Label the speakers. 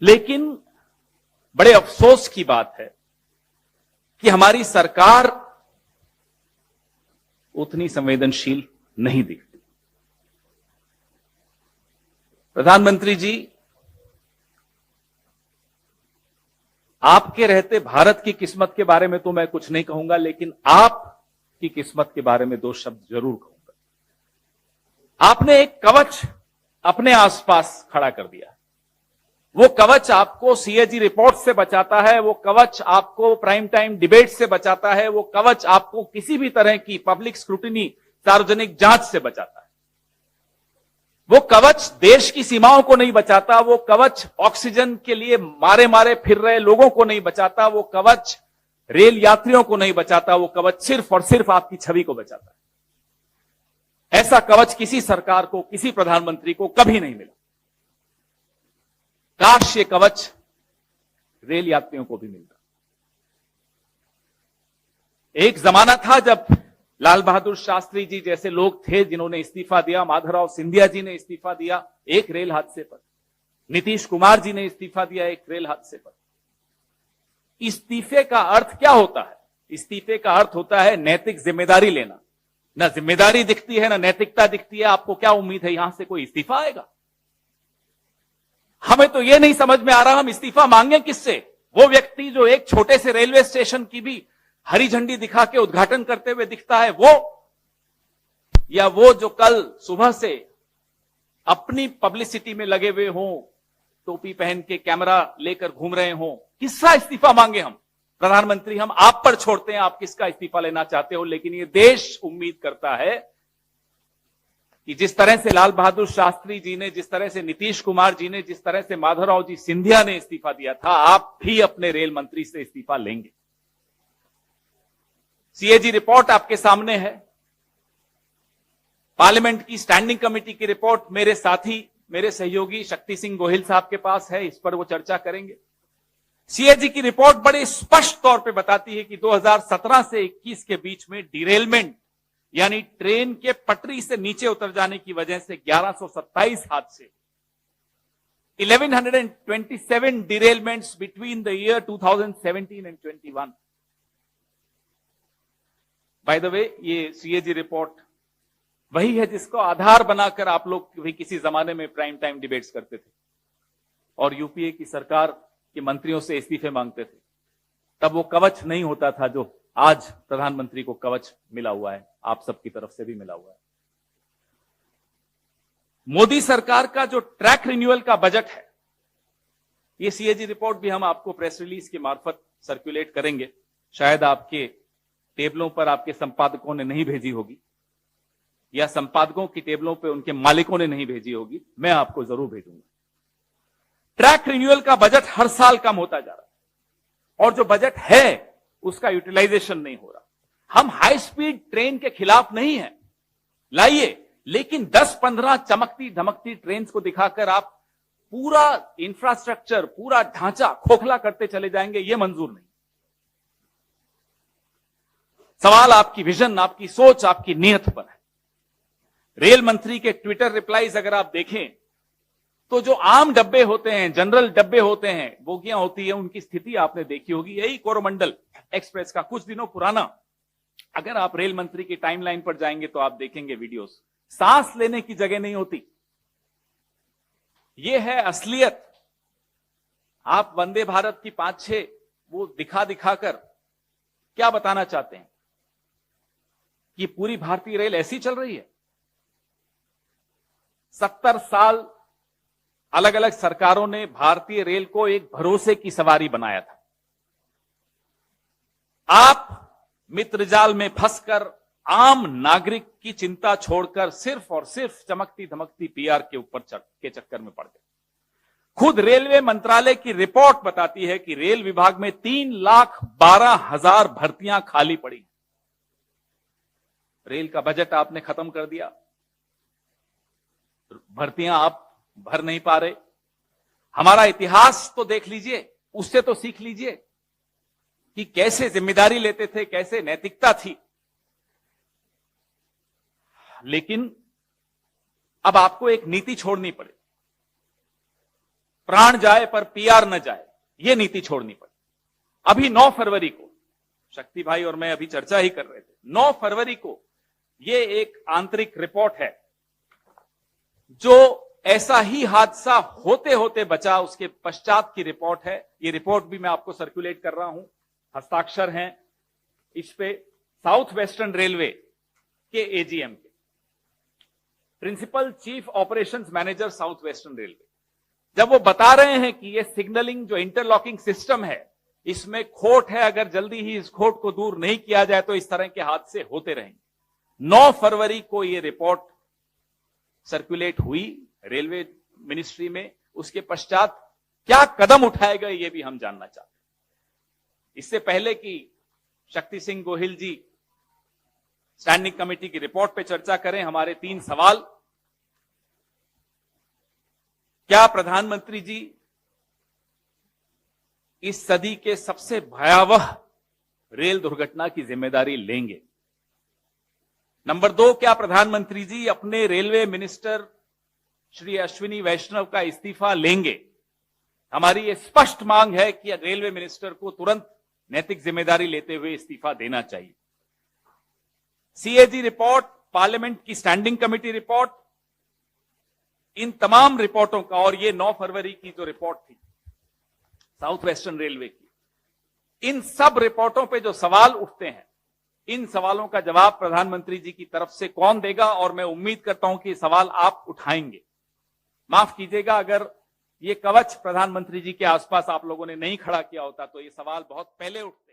Speaker 1: लेकिन बड़े अफसोस की बात है कि हमारी सरकार उतनी संवेदनशील नहीं दिखती। प्रधानमंत्री जी, आपके रहते भारत की किस्मत के बारे में तो मैं कुछ नहीं कहूंगा, लेकिन आपकी किस्मत के बारे में दो शब्द जरूर कहूंगा। आपने एक कवच अपने आसपास खड़ा कर दिया। वो कवच आपको सीएजी रिपोर्ट से बचाता है, वो कवच आपको प्राइम टाइम डिबेट से बचाता है, वो कवच आपको किसी भी तरह की पब्लिक स्क्रूटिनी, सार्वजनिक जांच से बचाता है। वो कवच देश की सीमाओं को नहीं बचाता, वो कवच ऑक्सीजन के लिए मारे मारे फिर रहे लोगों को नहीं बचाता, वो कवच रेल यात्रियों को नहीं बचाता, वो कवच सिर्फ और सिर्फ आपकी छवि को बचाता है। ऐसा कवच किसी सरकार को, किसी प्रधानमंत्री को कभी नहीं मिला। काश ये कवच रेल यात्रियों को भी मिलता। एक जमाना था जब लाल बहादुर शास्त्री जी जैसे लोग थे जिन्होंने इस्तीफा दिया, माधवराव सिंधिया जी ने इस्तीफा दिया एक रेल हादसे पर, नीतीश कुमार जी ने इस्तीफा दिया एक रेल हादसे पर। इस्तीफे का अर्थ क्या होता है? इस्तीफे का अर्थ होता है नैतिक जिम्मेदारी लेना। ना जिम्मेदारी दिखती है, ना नैतिकता दिखती है। आपको क्या उम्मीद है यहां से कोई इस्तीफा आएगा? हमें तो यह नहीं समझ में आ रहा हम इस्तीफा मांगे किससे। वो व्यक्ति जो एक छोटे से रेलवे स्टेशन की भी हरी झंडी दिखा के उद्घाटन करते हुए दिखता है, वो, या वो जो कल सुबह से अपनी पब्लिसिटी में लगे हुए हों, टोपी पहन के कैमरा लेकर घूम रहे हों, किसका इस्तीफा मांगे हम? प्रधानमंत्री, हम आप पर छोड़ते हैं आप किसका इस्तीफा लेना चाहते हो, लेकिन ये देश उम्मीद करता है कि जिस तरह से लाल बहादुर शास्त्री जी ने, जिस तरह से नीतीश कुमार जी ने, जिस तरह से माधवराव जी सिंधिया ने इस्तीफा दिया था, आप भी अपने रेल मंत्री से इस्तीफा लेंगे। सीएजी रिपोर्ट आपके सामने है, पार्लियामेंट की स्टैंडिंग कमेटी की रिपोर्ट मेरे साथी, मेरे सहयोगी शक्ति सिंह गोहिल साहब के पास है, इस पर वो चर्चा करेंगे। सीएजी की रिपोर्ट बड़े स्पष्ट तौर पे बताती है कि 2017 से 21 के बीच में डिरेलमेंट, यानी ट्रेन के पटरी से नीचे उतर जाने की वजह से 1127 हादसे, 1127 derailments between the year 2017 and 21। By the way, ये सीएजी रिपोर्ट वही है जिसको आधार बनाकर आप लोग भी किसी जमाने में प्राइम टाइम डिबेट्स करते थे और यूपीए की सरकार के मंत्रियों से इस्तीफे मांगते थे। तब वो कवच नहीं होता था जो आज प्रधानमंत्री को कवच मिला हुआ है, आप सबकी तरफ से भी मिला हुआ है। मोदी सरकार का जो ट्रैक रिन्यूअल का बजट है, ये सीएजी रिपोर्ट भी हम आपको प्रेस रिलीज के मार्फत सर्कुलेट करेंगे। शायद आपके टेबलों पर आपके संपादकों ने नहीं भेजी होगी, या संपादकों की टेबलों पे उनके मालिकों ने नहीं भेजी होगी, मैं आपको जरूर भेजूंगा। ट्रैक रिन्यूअल का बजट हर साल कम होता जा रहा है और जो बजट है उसका यूटिलाइजेशन नहीं हो रहा। हम हाई स्पीड ट्रेन के खिलाफ नहीं है, लाइए, लेकिन 10-15 चमकती धमकती ट्रेन को दिखाकर आप पूरा इंफ्रास्ट्रक्चर, पूरा ढांचा खोखला करते चले जाएंगे, यह मंजूर नहीं। सवाल आपकी विजन, आपकी सोच, आपकी नीयत पर है। रेल मंत्री के ट्विटर रिप्लाईज अगर आप देखें तो जो आम डब्बे होते हैं, जनरल डब्बे होते हैं, बोगियां होती है, उनकी स्थिति आपने देखी होगी। यही कोरोमंडल एक्सप्रेस का कुछ दिनों पुराना, अगर आप रेल मंत्री की टाइमलाइन पर जाएंगे तो आप देखेंगे वीडियोस, सांस लेने की जगह नहीं होती। यह है असलियत। आप वंदे भारत की 5-6 वो दिखा दिखाकर क्या बताना चाहते हैं कि पूरी भारतीय रेल ऐसी चल रही है? 70 साल अलग अलग सरकारों ने भारतीय रेल को एक भरोसे की सवारी बनाया था। आप मित्रजाल में फंसकर आम नागरिक की चिंता छोड़कर सिर्फ और सिर्फ चमकती धमकती पीआर के ऊपर के चक्कर में पड़ गए। खुद रेलवे मंत्रालय की रिपोर्ट बताती है कि रेल विभाग में 3,12,000 भर्तियां खाली पड़ी। रेल का बजट आपने खत्म कर दिया, भर्तियां आप भर नहीं पा रहे। हमारा इतिहास तो देख लीजिए, उससे तो सीख लीजिए कि कैसे जिम्मेदारी लेते थे, कैसे नैतिकता थी। लेकिन अब आपको एक नीति छोड़नी पड़े। प्राण जाए पर पीआर न जाए, यह नीति छोड़नी पड़ी। अभी 9 फरवरी को शक्ति भाई और मैं अभी चर्चा ही कर रहे थे, 9 फरवरी को यह एक आंतरिक रिपोर्ट है जो ऐसा ही हादसा होते होते बचा, उसके पश्चात की रिपोर्ट है। ये रिपोर्ट भी मैं आपको सर्कुलेट कर रहा हूं, हस्ताक्षर हैं इस पे साउथ वेस्टर्न रेलवे के एजीएम के, principal chief operations manager South Western Railway, जब वो बता रहे हैं कि ये सिग्नलिंग जो इंटरलॉकिंग सिस्टम है इसमें खोट है, अगर जल्दी ही इस खोट को दूर नहीं किया जाए तो इस तरह के हादसे होते रहेंगे। 9 फरवरी को ये रिपोर्ट सर्कुलेट हुई रेलवे मिनिस्ट्री में, उसके पश्चात क्या कदम उठाए गए ये भी हम जानना चाहते हैं। इससे पहले कि शक्ति सिंह गोहिल जी स्टैंडिंग कमेटी की रिपोर्ट पे चर्चा करें, हमारे 3 सवाल। क्या प्रधानमंत्री जी इस सदी के सबसे भयावह रेल दुर्घटना की जिम्मेदारी लेंगे? नंबर 2, क्या प्रधानमंत्री जी अपने रेलवे मिनिस्टर श्री अश्विनी वैष्णव का इस्तीफा लेंगे? हमारी यह स्पष्ट मांग है कि रेलवे मिनिस्टर को तुरंत नैतिक जिम्मेदारी लेते हुए इस्तीफा देना चाहिए। सीएजी रिपोर्ट, पार्लियामेंट की स्टैंडिंग कमेटी रिपोर्ट, इन तमाम रिपोर्टों का, और ये 9 फरवरी की जो रिपोर्ट थी साउथ वेस्टर्न रेलवे की, इन सब रिपोर्टों पे जो सवाल उठते हैं, इन सवालों का जवाब प्रधानमंत्री जी की तरफ से कौन देगा? और मैं उम्मीद करता हूं कि सवाल आप उठाएंगे। माफ कीजिएगा अगर ये कवच प्रधानमंत्री जी के आसपास आप लोगों ने नहीं खड़ा किया होता तो ये सवाल बहुत पहले उठते।